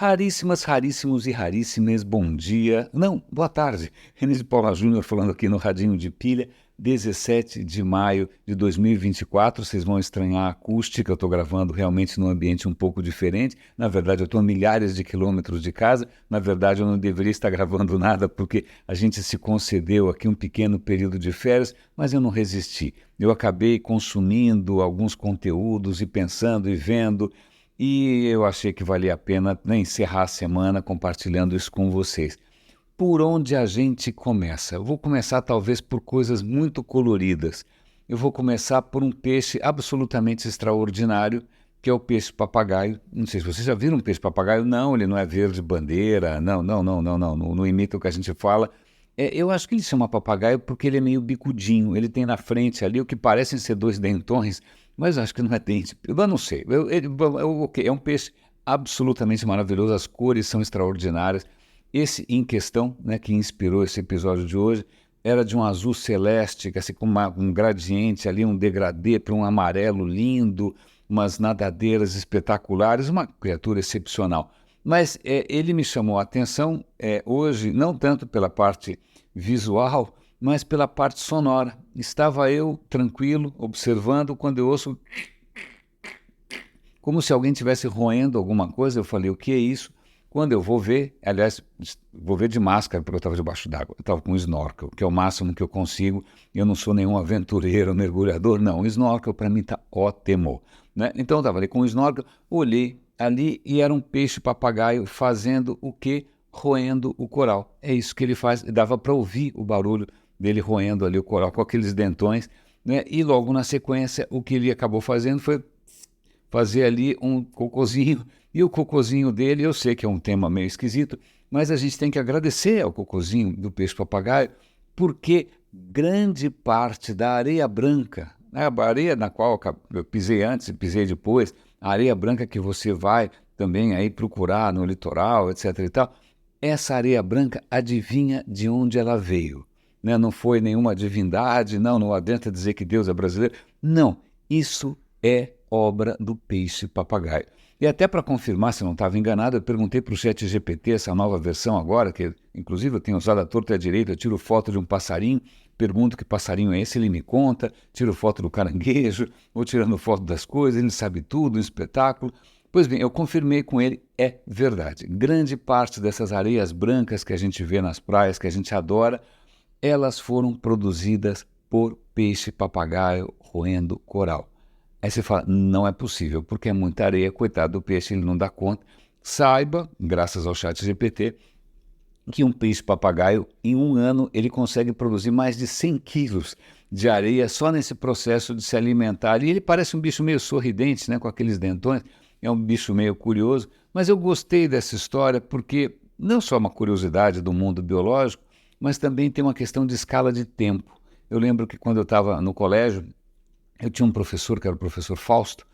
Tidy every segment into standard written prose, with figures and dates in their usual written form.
Raríssimas, raríssimos e raríssimas, bom dia. Não, boa tarde. René de Paula Júnior falando aqui no Radinho de Pilha, 17 de maio de 2024. Vocês vão estranhar a acústica, eu estou gravando realmente num ambiente um pouco diferente. Na verdade, eu estou a milhares de quilômetros de casa. Na verdade, eu não deveria estar gravando nada porque a gente se concedeu aqui um pequeno período de férias, mas eu não resisti. Eu acabei consumindo alguns conteúdos e pensando e vendo. E eu achei que valia a pena, né, encerrar a semana compartilhando isso com vocês. Por onde a gente começa? Eu vou começar talvez por coisas muito coloridas. Eu vou começar por um peixe absolutamente extraordinário, que é o peixe papagaio. Não sei se vocês já viram um peixe papagaio. Não, ele não é verde bandeira. Não, não, não, não, não. Não imita o que a gente fala. Eu acho que ele chama papagaio porque ele é meio bicudinho. Ele tem na frente ali o que parecem ser dois dentões, mas acho que não é dente. Eu não sei. Ok, é um peixe absolutamente maravilhoso. As cores são extraordinárias. Esse em questão, né, que inspirou esse episódio de hoje, era de um azul celeste, assim, com um gradiente ali, um degradê para um amarelo lindo, umas nadadeiras espetaculares, uma criatura excepcional. Mas ele me chamou a atenção hoje, não tanto pela parte visual, mas pela parte sonora. Estava eu tranquilo, observando, quando eu ouço como se alguém estivesse roendo alguma coisa. Eu falei, o que é isso? Quando eu vou ver, aliás, vou ver de máscara, porque eu estava debaixo d'água, eu estava com um snorkel, que é o máximo que eu consigo. Eu não sou nenhum aventureiro, mergulhador, não. O snorkel para mim está ótimo, né? Então eu estava ali com o snorkel, olhei ali e era um peixe papagaio fazendo o quê? Roendo o coral. É isso que ele faz. Dava para ouvir o barulho dele roendo ali o coral com aqueles dentões, né? E logo na sequência, o que ele acabou fazendo foi fazer ali um cocôzinho. E o cocôzinho dele, eu sei que é um tema meio esquisito, mas a gente tem que agradecer ao cocôzinho do peixe-papagaio, porque grande parte da areia branca, né, a areia na qual eu pisei antes e pisei depois, a areia branca que você vai também aí procurar no litoral, etc. e tal, essa areia branca, adivinha de onde ela veio? Né? Não foi nenhuma divindade, não adianta dizer que Deus é brasileiro. Não, isso é obra do peixe-papagaio. E até para confirmar se eu não estava enganado, eu perguntei para o ChatGPT, essa nova versão agora, que inclusive eu tenho usado à torta e à direita, eu tiro foto de um passarinho, pergunto que passarinho é esse, ele me conta, tiro foto do caranguejo, vou tirando foto das coisas, ele sabe tudo, um espetáculo. Pois bem, eu confirmei com ele, é verdade. Grande parte dessas areias brancas que a gente vê nas praias, que a gente adora, elas foram produzidas por peixe-papagaio roendo coral. Aí você fala, não é possível, porque é muita areia, coitado do peixe, ele não dá conta. Saiba, graças ao ChatGPT, que um peixe-papagaio, em um ano, ele consegue produzir mais de 100 quilos de areia só nesse processo de se alimentar. E ele parece um bicho meio sorridente, né, com aqueles dentões, é um bicho meio curioso, mas eu gostei dessa história porque não só uma curiosidade do mundo biológico, mas também tem uma questão de escala de tempo. Eu lembro que quando eu estava no colégio, eu tinha um professor, que era o professor Fausto,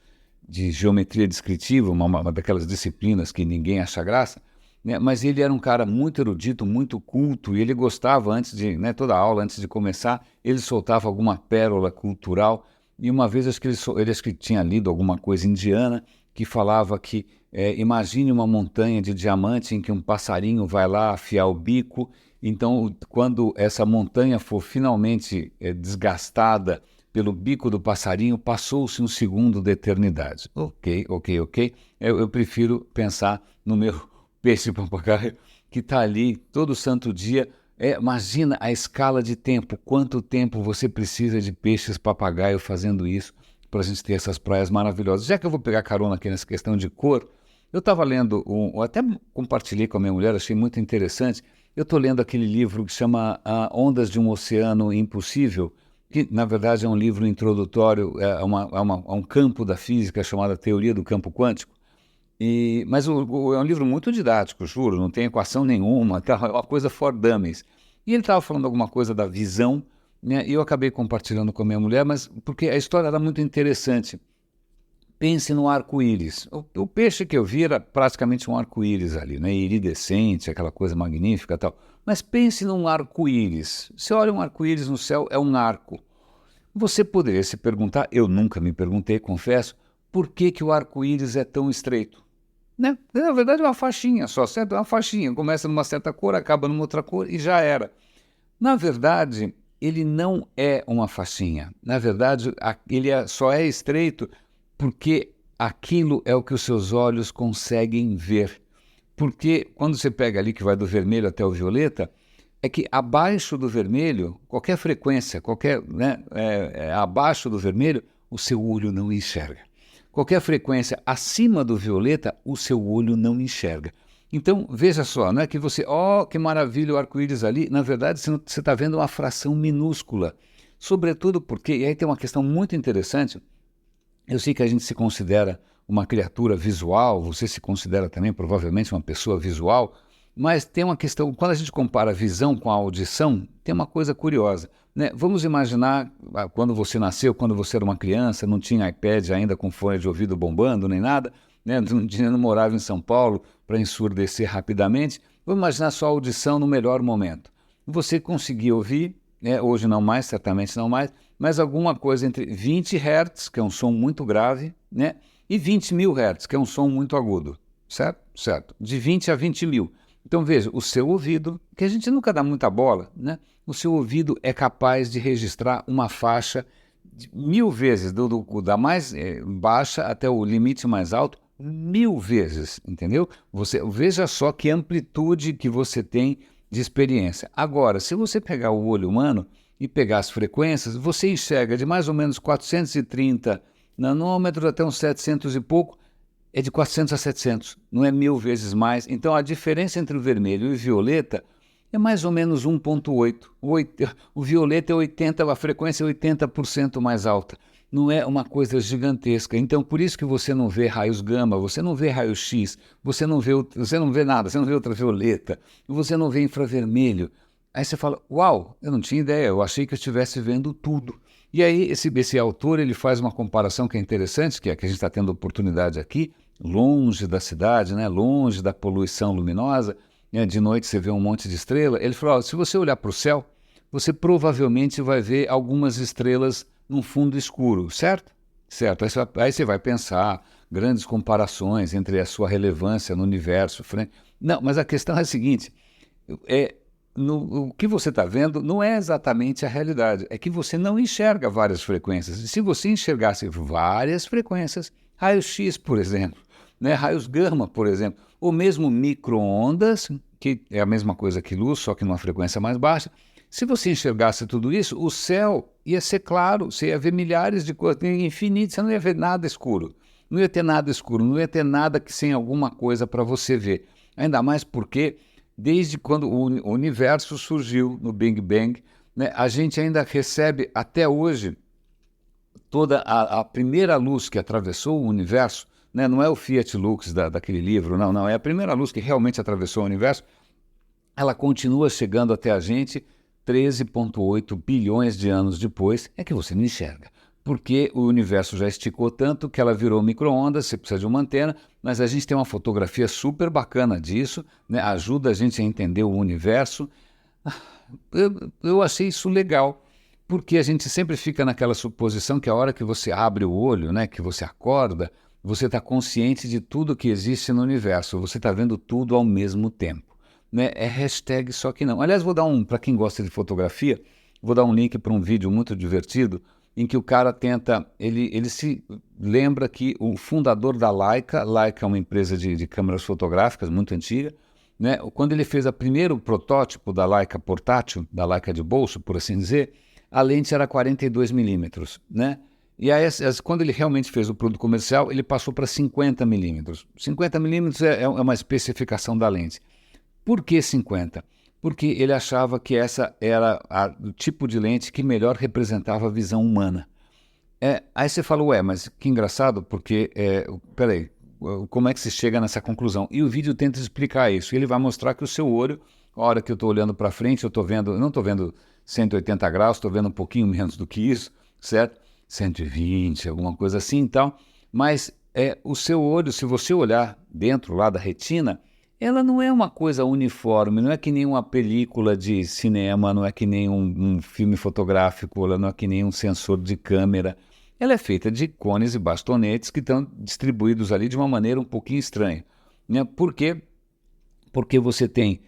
de geometria descritiva, uma daquelas disciplinas que ninguém acha graça, né? Mas ele era um cara muito erudito, muito culto, e ele gostava, antes de, né, toda a aula, antes de começar, ele soltava alguma pérola cultural, e uma vez acho que tinha lido alguma coisa indiana, que falava que imagine uma montanha de diamante em que um passarinho vai lá afiar o bico, então quando essa montanha for finalmente desgastada pelo bico do passarinho, passou-se um segundo da eternidade. Ok. Eu prefiro pensar no meu peixe-papagaio, que está ali todo santo dia. Imagina a escala de tempo, quanto tempo você precisa de peixes-papagaio fazendo isso para a gente ter essas praias maravilhosas. Já que eu vou pegar carona aqui nessa questão de cor, eu estava lendo, até compartilhei com a minha mulher, achei muito interessante. Eu estou lendo aquele livro que chama Ondas de um Oceano Impossível, que na verdade é um livro introdutório a um campo da física chamado Teoria do Campo Quântico. Mas é um livro muito didático, juro, não tem equação nenhuma, tá? É uma coisa for dummies. E ele estava falando alguma coisa da visão, né? E eu acabei compartilhando com a minha mulher, mas porque a história era muito interessante. Pense no arco-íris. O peixe que eu vi era praticamente um arco-íris ali, né? Iridescente, aquela coisa magnífica e tal. Mas pense num arco-íris. Você olha um arco-íris no céu, é um arco. Você poderia se perguntar, eu nunca me perguntei, confesso, por que o arco-íris é tão estreito? né? Na verdade é uma faixinha só, certo? É uma faixinha, começa numa certa cor, acaba numa outra cor e já era. Na verdade, ele não é uma faixinha. Na verdade, ele só é estreito porque aquilo é o que os seus olhos conseguem ver. Porque quando você pega ali que vai do vermelho até o violeta, é que abaixo do vermelho, qualquer frequência, né, abaixo do vermelho, o seu olho não enxerga. Qualquer frequência acima do violeta, o seu olho não enxerga. Então, veja só, não é que você, que maravilha o arco-íris ali, na verdade você está vendo uma fração minúscula. Sobretudo porque, e aí tem uma questão muito interessante, eu sei que a gente se considera uma criatura visual, você se considera também provavelmente uma pessoa visual, mas tem uma questão, quando a gente compara a visão com a audição, tem uma coisa curiosa, né? Vamos imaginar quando você nasceu, quando você era uma criança, não tinha iPad ainda com fone de ouvido bombando nem nada, né? Não morava em São Paulo para ensurdecer rapidamente. Vamos imaginar sua audição no melhor momento. Você conseguia ouvir, né? Hoje não mais, certamente não mais, mas alguma coisa entre 20 Hz, que é um som muito grave, né? E 20 mil Hz, que é um som muito agudo, certo? Certo. De 20 a 20 mil. Então veja, o seu ouvido, que a gente nunca dá muita bola, né? O seu ouvido é capaz de registrar uma faixa de 1000 vezes, da mais baixa até o limite mais alto, 1000 vezes, entendeu? Veja só que amplitude que você tem de experiência. Agora, se você pegar o olho humano e pegar as frequências, você enxerga de mais ou menos 430 nanômetros até uns 700 e pouco, é de 400 a 700, não é 1000 vezes mais. Então a diferença entre o vermelho e o violeta é mais ou menos 1,8. O violeta é 80, a frequência é 80% mais alta. Não é uma coisa gigantesca. Então por isso que você não vê raios gama, você não vê raio X, você não vê nada, você não vê ultravioleta, você não vê infravermelho. Aí você fala, uau, eu não tinha ideia, eu achei que eu estivesse vendo tudo. E aí esse autor ele faz uma comparação que é interessante, que é que a gente está tendo oportunidade aqui, longe da cidade, né, longe da poluição luminosa, né, de noite você vê um monte de estrela. Ele falou, se você olhar para o céu, você provavelmente vai ver algumas estrelas num fundo escuro, certo? Certo. Aí você vai pensar grandes comparações entre a sua relevância no universo. Não, mas a questão é a seguinte, o que você está vendo não é exatamente a realidade, é que você não enxerga várias frequências. E se você enxergasse várias frequências, raio-x, por exemplo, né, raios gama, por exemplo, ou mesmo micro-ondas, que é a mesma coisa que luz, só que numa frequência mais baixa, se você enxergasse tudo isso, o céu ia ser claro, você ia ver milhares de coisas, infinitas, você não ia ver nada escuro. Não ia ter nada escuro, não ia ter nada que sem alguma coisa para você ver. Ainda mais porque desde quando o universo surgiu no Big Bang, né, a gente ainda recebe até hoje toda a primeira luz que atravessou o universo, né, não é o Fiat Lux daquele livro, não, é a primeira luz que realmente atravessou o universo, ela continua chegando até a gente 13,8 bilhões de anos depois, é que você não enxerga. Porque o universo já esticou tanto que ela virou micro-ondas, você precisa de uma antena, mas a gente tem uma fotografia super bacana disso, né? Ajuda a gente a entender o universo. Eu achei isso legal, porque a gente sempre fica naquela suposição que a hora que você abre o olho, né, que você acorda, você está consciente de tudo que existe no universo, você está vendo tudo ao mesmo tempo. Né? É hashtag só que não. Aliás, para quem gosta de fotografia, vou dar um link para um vídeo muito divertido em que o cara tenta, ele se lembra que o fundador da Leica é uma empresa de câmeras fotográficas muito antiga, né? Quando ele fez o primeiro protótipo da Leica portátil, da Leica de bolso, por assim dizer, a lente era 42 milímetros, né? E aí, quando ele realmente fez o produto comercial, ele passou para 50 milímetros. 50 milímetros é uma especificação da lente. Por que 50? Porque ele achava que essa era o tipo de lente que melhor representava a visão humana. Aí você fala, mas que engraçado, porque, peraí, como é que se chega nessa conclusão? E o vídeo tenta explicar isso. Ele vai mostrar que o seu olho, a hora que eu estou olhando para frente, eu não estou vendo 180 graus, estou vendo um pouquinho menos do que isso, certo? 120, alguma coisa assim e tal. Mas o seu olho, se você olhar dentro lá da retina, ela não é uma coisa uniforme, não é que nem uma película de cinema, não é que nem um filme fotográfico, ela não é que nem um sensor de câmera. Ela é feita de cones e bastonetes que estão distribuídos ali de uma maneira um pouquinho estranha. né? Por quê? Porque você tem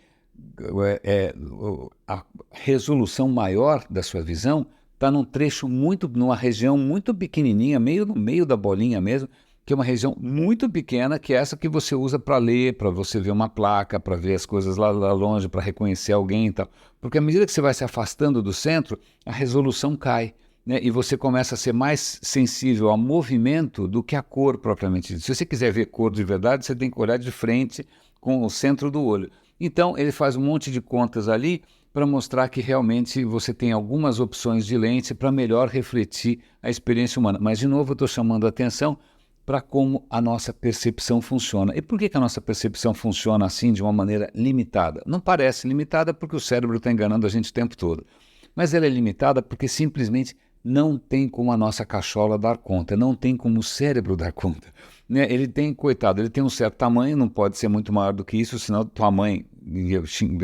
a resolução maior da sua visão está num trecho numa região muito pequenininha, meio no meio da bolinha mesmo, que é uma região muito pequena, que é essa que você usa para ler, para você ver uma placa, para ver as coisas lá longe, para reconhecer alguém e tal. Porque à medida que você vai se afastando do centro, a resolução cai, né? E você começa a ser mais sensível ao movimento do que à cor propriamente dita. Se você quiser ver cor de verdade, você tem que olhar de frente com o centro do olho. Então, ele faz um monte de contas ali para mostrar que realmente você tem algumas opções de lente para melhor refletir a experiência humana. Mas, de novo, eu estou chamando a atenção para como a nossa percepção funciona. E por que a nossa percepção funciona assim, de uma maneira limitada? Não parece limitada porque o cérebro está enganando a gente o tempo todo. Mas ela é limitada porque simplesmente não tem como a nossa cachola dar conta, não tem como o cérebro dar conta. Né? Ele tem, coitado, ele tem um certo tamanho, não pode ser muito maior do que isso, senão tua mãe ia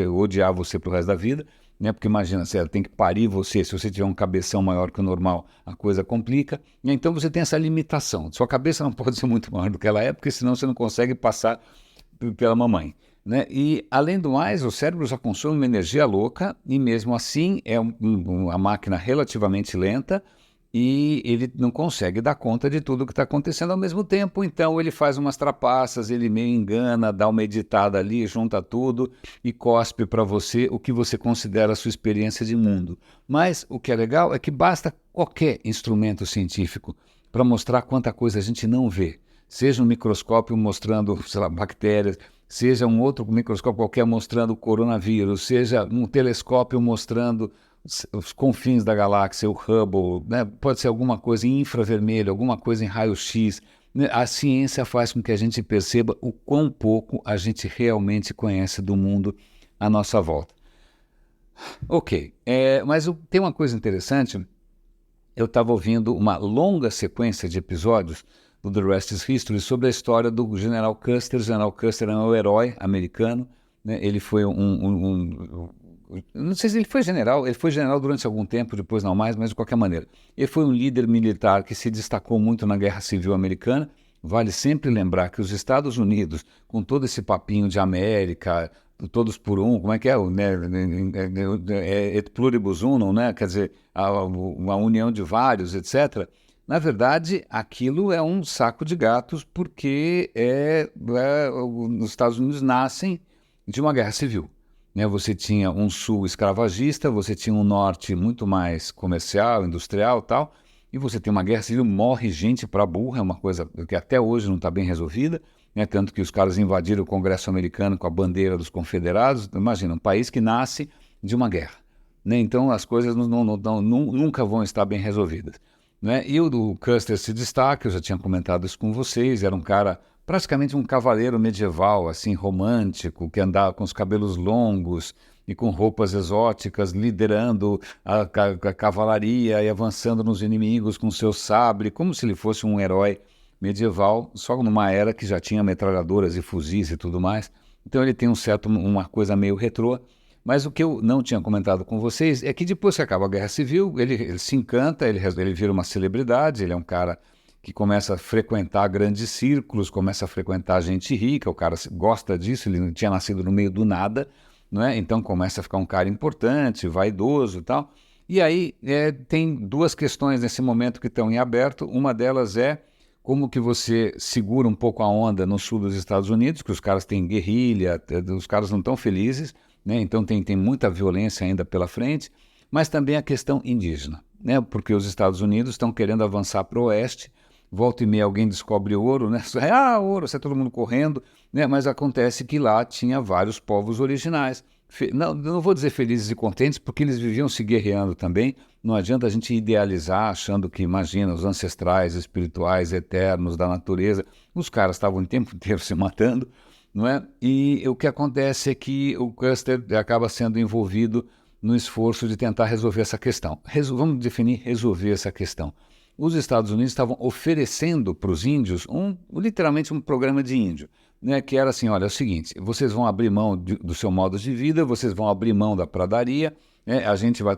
odiar você pro resto da vida, né? Porque imagina, ela tem que parir você, se você tiver um cabeção maior que o normal, a coisa complica, né? Então você tem essa limitação, sua cabeça não pode ser muito maior do que ela é, porque senão você não consegue passar pela mamãe. Né? E, além do mais, o cérebro já consome uma energia louca e, mesmo assim, é uma máquina relativamente lenta e ele não consegue dar conta de tudo o que está acontecendo ao mesmo tempo. Então, ele faz umas trapaças, ele meio engana, dá uma editada ali, junta tudo e cospe para você o que você considera a sua experiência de mundo. Mas o que é legal é que basta qualquer instrumento científico para mostrar quanta coisa a gente não vê. Seja um microscópio mostrando, sei lá, bactérias, seja um outro microscópio qualquer mostrando o coronavírus, seja um telescópio mostrando os confins da galáxia, o Hubble, né? Pode ser alguma coisa em infravermelho, alguma coisa em raio-x. Né? A ciência faz com que a gente perceba o quão pouco a gente realmente conhece do mundo à nossa volta. Ok, mas tem uma coisa interessante. Eu estava ouvindo uma longa sequência de episódios do The Rest is History sobre a história do General Custer. O General Custer é um herói americano, né? Ele foi não sei se ele foi general durante algum tempo, depois não mais, mas de qualquer maneira. Ele foi um líder militar que se destacou muito na Guerra Civil Americana. Vale sempre lembrar que os Estados Unidos, com todo esse papinho de América, todos por um, como é que é? Et pluribus unum, né? Quer dizer, uma união de vários, etc. Na verdade, aquilo é um saco de gatos porque os Estados Unidos nascem de uma guerra civil. Né? Você tinha um sul escravagista, você tinha um norte muito mais comercial, industrial e tal, e você tem uma guerra civil, morre gente para burra, é uma coisa que até hoje não está bem resolvida, né? Tanto que os caras invadiram o Congresso americano com a bandeira dos confederados. Imagina, um país que nasce de uma guerra. Né? Então as coisas nunca vão estar bem resolvidas. Né? E o Custer se destaca, eu já tinha comentado isso com vocês, era um cara, praticamente um cavaleiro medieval, assim, romântico, que andava com os cabelos longos e com roupas exóticas, liderando a cavalaria e avançando nos inimigos com seu sabre, como se ele fosse um herói medieval, só numa era que já tinha metralhadoras e fuzis e tudo mais. Então ele tem uma coisa meio retrô. Mas o que eu não tinha comentado com vocês é que depois que acaba a Guerra Civil, ele se encanta, ele vira uma celebridade, ele é um cara que começa a frequentar grandes círculos, começa a frequentar gente rica, o cara gosta disso, ele não tinha nascido no meio do nada, não é? Então começa a ficar um cara importante, vaidoso e tal. E aí tem duas questões nesse momento que estão em aberto. Uma delas é como que você segura um pouco a onda no sul dos Estados Unidos, que os caras têm guerrilha, os caras não estão felizes, né? Então tem muita violência ainda pela frente, mas também a questão indígena, né? Porque os Estados Unidos estão querendo avançar para o oeste, volta e meia alguém descobre ouro, né? Ouro, sai todo mundo correndo, né? Mas acontece que lá tinha vários povos originais. Não vou dizer felizes e contentes, porque eles viviam se guerreando também. Não adianta a gente idealizar achando que, imagina, os ancestrais espirituais eternos da natureza, os caras estavam o tempo inteiro se matando, não é? E o que acontece é que o Custer acaba sendo envolvido no esforço de tentar resolver essa questão. Vamos definir resolver essa questão. Os Estados Unidos estavam oferecendo para os índios literalmente um programa de índio, né, que era assim, olha, é o seguinte, vocês vão abrir mão do seu modo de vida, vocês vão abrir mão da pradaria, né, a gente vai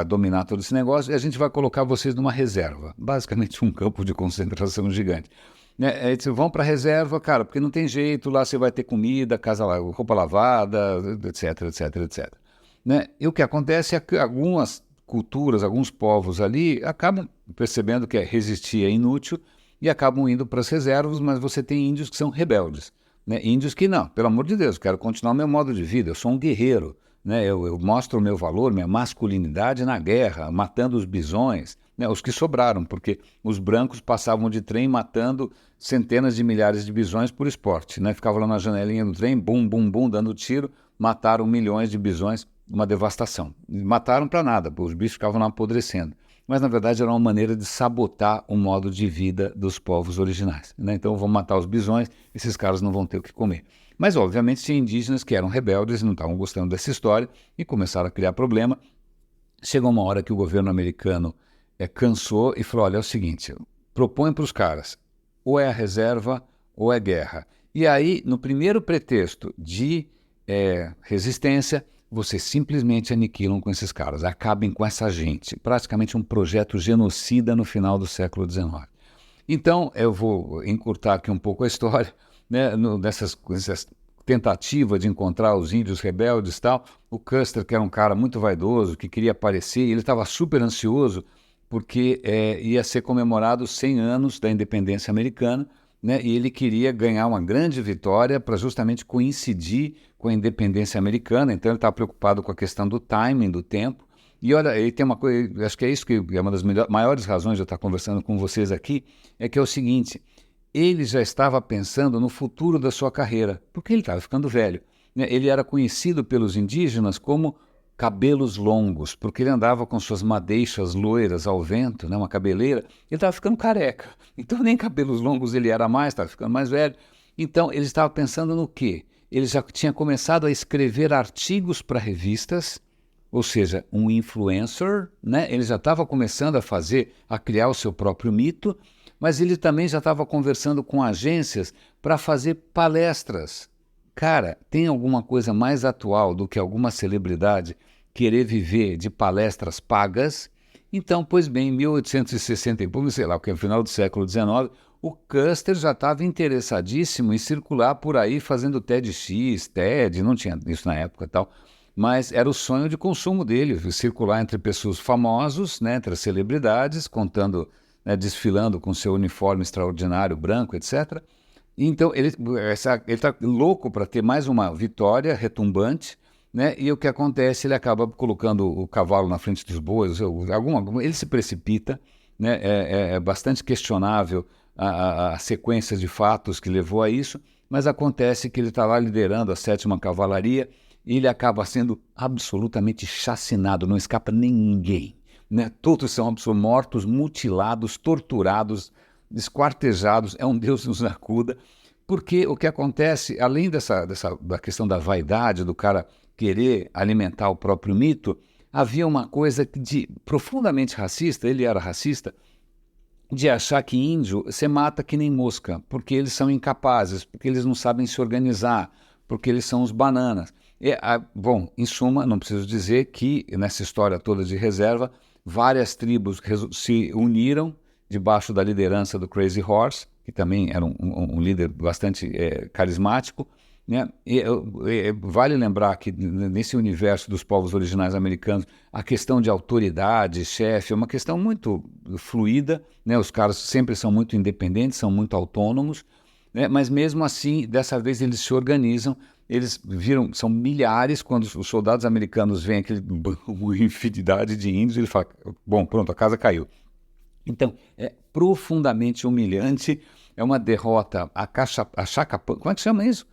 dominar todo esse negócio e a gente vai colocar vocês numa reserva, basicamente um campo de concentração gigante. né? Eles vão para a reserva, cara, porque não tem jeito, lá você vai ter comida, casa, roupa lavada, etc, etc, etc. Né? E o que acontece é que algumas culturas, alguns povos ali acabam percebendo que resistir é inútil e acabam indo para as reservas, mas você tem índios que são rebeldes, né? Índios que não, pelo amor de Deus, quero continuar o meu modo de vida, eu sou um guerreiro, né? Eu mostro o meu valor, minha masculinidade na guerra, matando os bisões, né? Os que sobraram, porque os brancos passavam de trem matando centenas de milhares de bisões por esporte, né? Ficavam lá na janelinha do trem, bum, bum, bum, dando tiro, mataram milhões de bisões, uma devastação. Mataram para nada, os bichos ficavam lá apodrecendo. Mas, na verdade, era uma maneira de sabotar o modo de vida dos povos originais, né? Então, vão matar os bisões, esses caras não vão ter o que comer. Mas, obviamente, tinha indígenas que eram rebeldes e não estavam gostando dessa história e começaram a criar problema. Chegou uma hora que o governo americano cansou e falou, olha, é o seguinte, propõe para os caras, ou é a reserva ou é guerra. E aí, no primeiro pretexto de resistência, vocês simplesmente aniquilam com esses caras, acabem com essa gente. Praticamente um projeto genocida no final do século XIX. Então, eu vou encurtar aqui um pouco a história, né, dessas tentativa de encontrar os índios rebeldes e tal. O Custer, que era um cara muito vaidoso, que queria aparecer, ele estava super ansioso porque ia ser comemorado 100 anos da independência americana, né, e ele queria ganhar uma grande vitória para justamente coincidir com a independência americana. Então ele estava preocupado com a questão do timing, do tempo. E olha, ele tem uma coisa, acho que é isso que é uma das maiores razões de eu estar conversando com vocês aqui, é que é o seguinte, ele já estava pensando no futuro da sua carreira, porque ele estava ficando velho, né? Ele era conhecido pelos indígenas como cabelos longos, porque ele andava com suas madeixas loiras ao vento, né? Uma cabeleira, ele estava ficando careca. Então nem cabelos longos ele era mais, estava ficando mais velho. Então ele estava pensando no quê? Ele já tinha começado a escrever artigos para revistas, ou seja, um influencer, né? Ele já estava começando a criar o seu próprio mito, mas ele também já estava conversando com agências para fazer palestras. Cara, tem alguma coisa mais atual do que alguma celebridade querer viver de palestras pagas? Então, pois bem, em 1860 e pouco, sei lá, que é o final do século XIX, o Custer já estava interessadíssimo em circular por aí fazendo TEDx, TED, não tinha isso na época e tal, mas era o sonho de consumo dele, circular entre pessoas famosos, né, entre as celebridades, contando, né, desfilando com seu uniforme extraordinário, branco, etc. Então, ele está louco para ter mais uma vitória retumbante, né? E o que acontece, ele acaba colocando o cavalo na frente dos bois, ele se precipita, né? É bastante questionável a sequência de fatos que levou a isso, mas acontece que ele está lá liderando a 7ª Cavalaria e ele acaba sendo absolutamente chacinado, não escapa ninguém, né? Todos são mortos, mutilados, torturados, esquartejados, é um Deus nos acuda, porque o que acontece, além da questão da vaidade, do cara querer alimentar o próprio mito, havia uma coisa profundamente racista, ele era racista, de achar que índio você mata que nem mosca, porque eles são incapazes, porque eles não sabem se organizar, porque eles são os bananas. Bom, em suma, não preciso dizer que nessa história toda de reserva, várias tribos se uniram debaixo da liderança do Crazy Horse, que também era um líder bastante carismático, né? Vale lembrar que nesse universo dos povos originais americanos, a questão de autoridade, chefe, é uma questão muito fluida, né? Os caras sempre são muito independentes, são muito autônomos, né? Mas mesmo assim, dessa vez eles se organizam, eles viram, são milhares, quando os soldados americanos veem uma infinidade de índios, ele fala, bom, pronto, a casa caiu. Então, é profundamente humilhante, é uma derrota acachapante, como é que chama isso?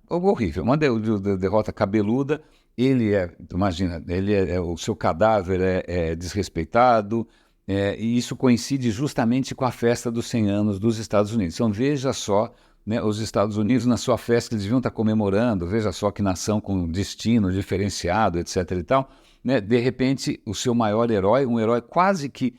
Horrível, uma derrota cabeluda, imagina, o seu cadáver é desrespeitado, e isso coincide justamente com a festa dos 100 anos dos Estados Unidos. Então, veja só, né, os Estados Unidos na sua festa, eles deviam estar comemorando, veja só que nação com destino diferenciado, etc. e tal, né, de repente, o seu maior herói, um herói quase que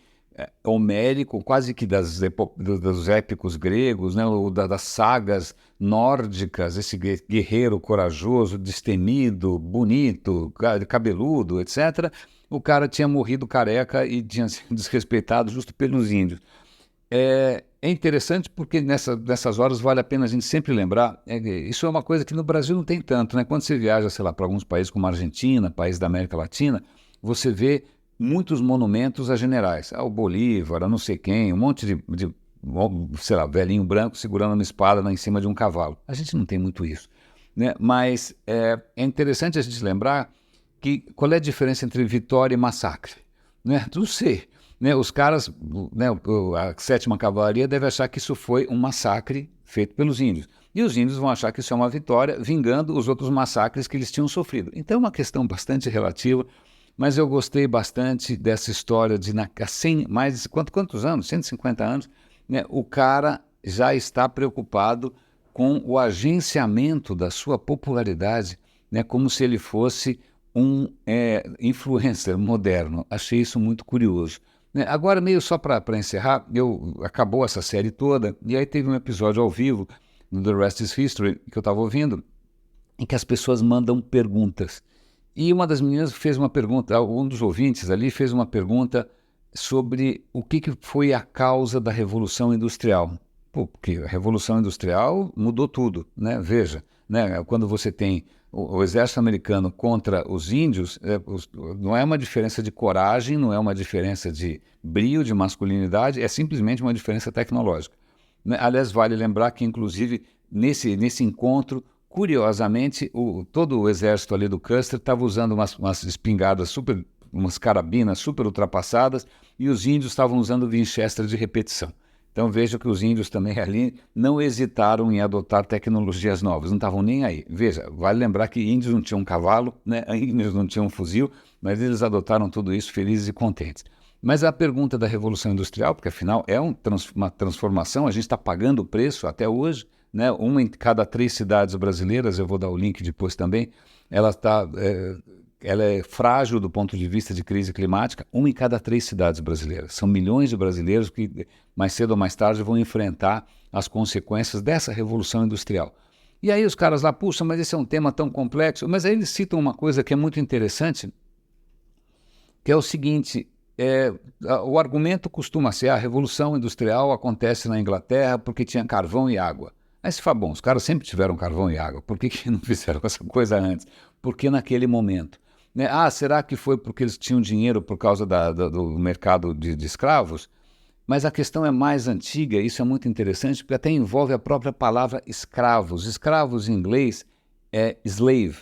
homérico, quase que dos épicos gregos, né, ou das sagas nórdicas, esse guerreiro corajoso, destemido, bonito, cabeludo, etc. O cara tinha morrido careca e tinha sido desrespeitado justo pelos índios. é interessante porque nessas horas vale a pena a gente sempre lembrar, isso é uma coisa que no Brasil não tem tanto, né? Quando você viaja, sei lá, para alguns países como a Argentina, países da América Latina, você vê muitos monumentos a generais, ao Bolívar, a não sei quem, um monte de sei lá, velhinho branco segurando uma espada lá em cima de um cavalo. A gente não tem muito isso, né? Mas é interessante a gente lembrar que qual é a diferença entre vitória e massacre, né? Não sei, né? Os caras, né, a Sétima Cavalaria deve achar que isso foi um massacre feito pelos índios. E os índios vão achar que isso é uma vitória, vingando os outros massacres que eles tinham sofrido. Então é uma questão bastante relativa, mas eu gostei bastante dessa história de mais de quantos anos? 150 anos, né? O cara já está preocupado com o agenciamento da sua popularidade, né? Como se ele fosse um influencer moderno. Achei isso muito curioso, né? Agora, meio só para encerrar, acabou essa série toda, e aí teve um episódio ao vivo no The Rest is History, que eu estava ouvindo, em que as pessoas mandam perguntas. E uma das meninas fez uma pergunta, um dos ouvintes ali fez uma pergunta sobre o que foi a causa da Revolução Industrial. Pô, porque a Revolução Industrial mudou tudo, né? Veja, né? Quando você tem o exército americano contra os índios, não é uma diferença de coragem, não é uma diferença de brio, de masculinidade, é simplesmente uma diferença tecnológica, né? Aliás, vale lembrar que, inclusive, nesse encontro, curiosamente, todo o exército ali do Custer estava usando umas espingardas umas carabinas super ultrapassadas, e os índios estavam usando Winchester de repetição. Então veja que os índios também ali não hesitaram em adotar tecnologias novas, não estavam nem aí. Veja, vale lembrar que índios não tinham cavalo, né? Índios não tinham fuzil, mas eles adotaram tudo isso felizes e contentes. Mas a pergunta da Revolução Industrial, porque afinal é uma transformação, a gente está pagando o preço até hoje, né? Uma em cada 3 cidades brasileiras, eu vou dar o link depois também, ela é frágil do ponto de vista de crise climática, 1 em cada 3 cidades brasileiras. São milhões de brasileiros que, mais cedo ou mais tarde, vão enfrentar as consequências dessa revolução industrial. E aí os caras lá, puxa, mas esse é um tema tão complexo. Mas aí eles citam uma coisa que é muito interessante, que é o seguinte, o argumento costuma ser a revolução industrial acontece na Inglaterra porque tinha carvão e água. Aí se fala, bom, os caras sempre tiveram carvão e água, por que não fizeram essa coisa antes? Porque naquele momento? Né? Será que foi porque eles tinham dinheiro por causa do mercado de escravos? Mas a questão é mais antiga, isso é muito interessante, porque até envolve a própria palavra escravos. Escravos em inglês é slave.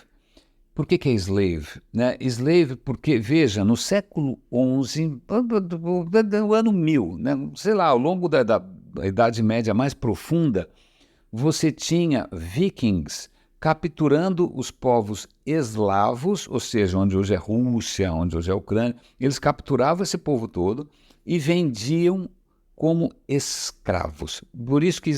Por que é slave? Né? Slave porque, veja, no século XI, do ano 1000, né? Sei lá, ao longo da Idade Média mais profunda, você tinha vikings capturando os povos eslavos, ou seja, onde hoje é Rússia, onde hoje é Ucrânia, eles capturavam esse povo todo e vendiam como escravos. Por isso que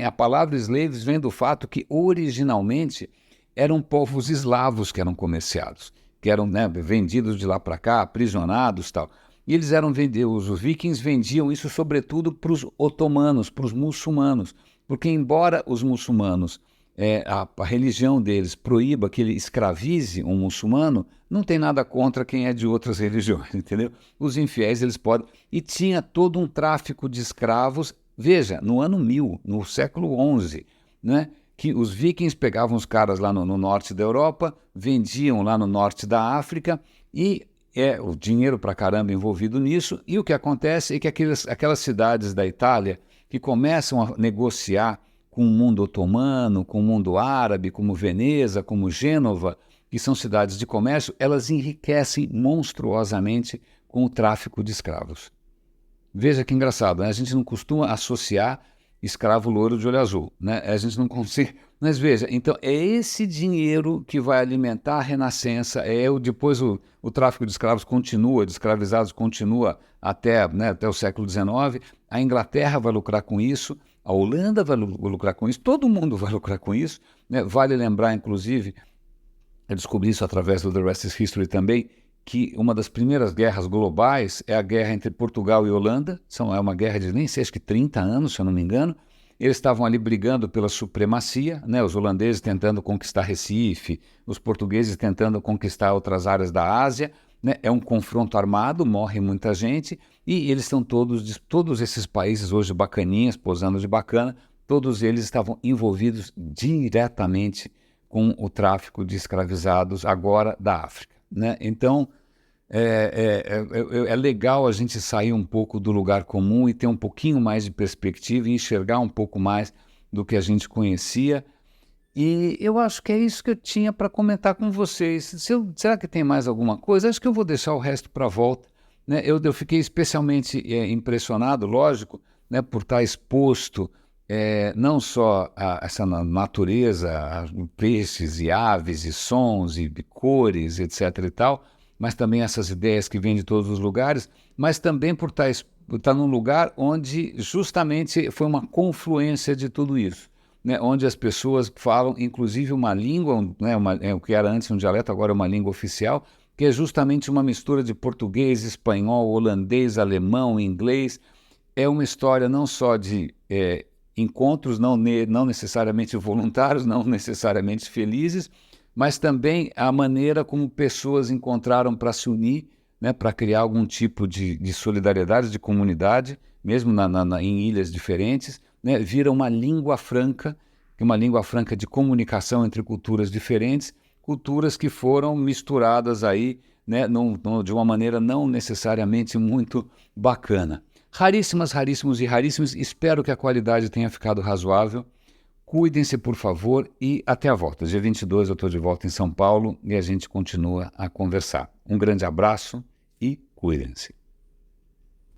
a palavra slaves vem do fato que originalmente eram povos eslavos que eram comerciados, que eram, né, vendidos de lá para cá, aprisionados e tal. E eles eram vendidos, os vikings vendiam isso sobretudo para os otomanos, para os muçulmanos, porque embora os muçulmanos a religião deles proíba que ele escravize um muçulmano, não tem nada contra quem é de outras religiões, entendeu? Os infiéis, eles podem... E tinha todo um tráfico de escravos, veja, no ano 1000, no século XI, né? Que os vikings pegavam os caras lá no norte da Europa, vendiam lá no norte da África, e o dinheiro pra caramba envolvido nisso, e o que acontece é que aquelas cidades da Itália que começam a negociar com o mundo otomano, com o mundo árabe, como Veneza, como Gênova, que são cidades de comércio, elas enriquecem monstruosamente com o tráfico de escravos. Veja que engraçado, né? A gente não costuma associar escravo loiro de olho azul, né? A gente não consegue... Mas veja, então é esse dinheiro que vai alimentar a renascença, depois o tráfico de escravos continua, de escravizados continua até o século XIX, a Inglaterra vai lucrar com isso, a Holanda vai lucrar com isso, todo mundo vai lucrar com isso, né? Vale lembrar, inclusive, eu descobri isso através do The Rest is History também, que uma das primeiras guerras globais é a guerra entre Portugal e Holanda, é uma guerra de nem sei, acho que 30 anos, se eu não me engano. Eles estavam ali brigando pela supremacia, né? Os holandeses tentando conquistar Recife, os portugueses tentando conquistar outras áreas da Ásia, né? É um confronto armado, morre muita gente, e eles estão todos esses países hoje bacaninhas, posando de bacana, todos eles estavam envolvidos diretamente com o tráfico de escravizados agora da África, né? Então, é legal a gente sair um pouco do lugar comum e ter um pouquinho mais de perspectiva e enxergar um pouco mais do que a gente conhecia. E eu acho que é isso que eu tinha para comentar com vocês. Será que tem mais alguma coisa? Acho que eu vou deixar o resto para a volta, né? Eu fiquei especialmente impressionado, lógico, né, por estar exposto não só a essa natureza, a peixes e aves e sons e cores, etc. e tal, mas também essas ideias que vêm de todos os lugares, mas também por estar num lugar onde justamente foi uma confluência de tudo isso, né, onde as pessoas falam, inclusive, uma língua, né, o que era antes um dialeto, agora é uma língua oficial, que é justamente uma mistura de português, espanhol, holandês, alemão, inglês. É uma história não só de encontros não necessariamente voluntários, não necessariamente felizes, mas também a maneira como pessoas encontraram para se unir, né, para criar algum tipo de solidariedade, de comunidade, mesmo em ilhas diferentes, né, vira uma língua franca de comunicação entre culturas diferentes, culturas que foram misturadas aí, né, de uma maneira não necessariamente muito bacana. Raríssimas, raríssimos e raríssimos. Espero que a qualidade tenha ficado razoável. Cuidem-se, por favor, e até a volta. Dia 22 eu estou de volta em São Paulo e a gente continua a conversar. Um grande abraço e cuidem-se.